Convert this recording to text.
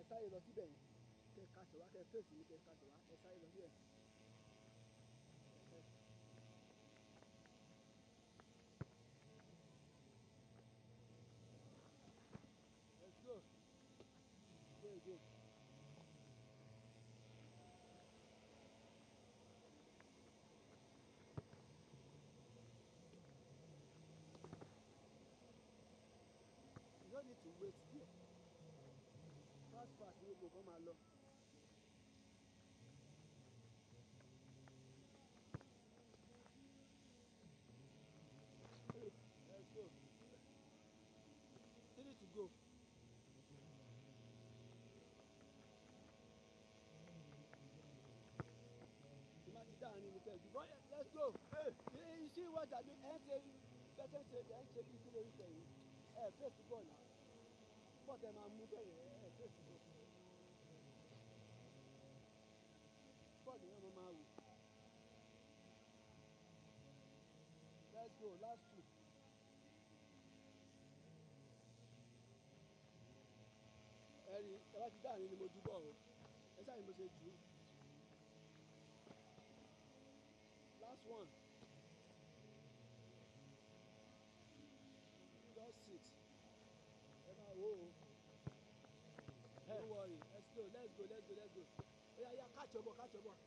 sáré lọ síbẹ̀ yẹn kẹ kásẹ̀ wá kẹ fèsì ní kẹ kásẹ̀ wá ẹ sáré lọ síbẹ̀. Let's go. Go again. You don't need to wait there. Fast ní gbogbo kan máa lọ. Let's go. 3 to go. Láti dáhùn ní kẹ́ẹ̀dù bọ́ let's go. You see what I do ẹ̀ ń ṣe bẹ́tẹ̀ ṣe bí kí lórí tẹ̀yìn ẹ̀ fèsì bọ̀ náà bọ́ọ̀tù ẹ̀ máa mú bẹ́yẹn ẹ̀ fèsì bọ̀ bọ́ọ̀lù yẹn mo máa wò. Let's go last 2. Ẹ̀rí ẹ bá ti dáhùn ní mo ju bọ́ọ̀ o ẹ sáà ní mo ṣe jù ú. Last 1. Just 6. Ẹ máa wò ó. Don't worry. Let's go. Oya catch your ball.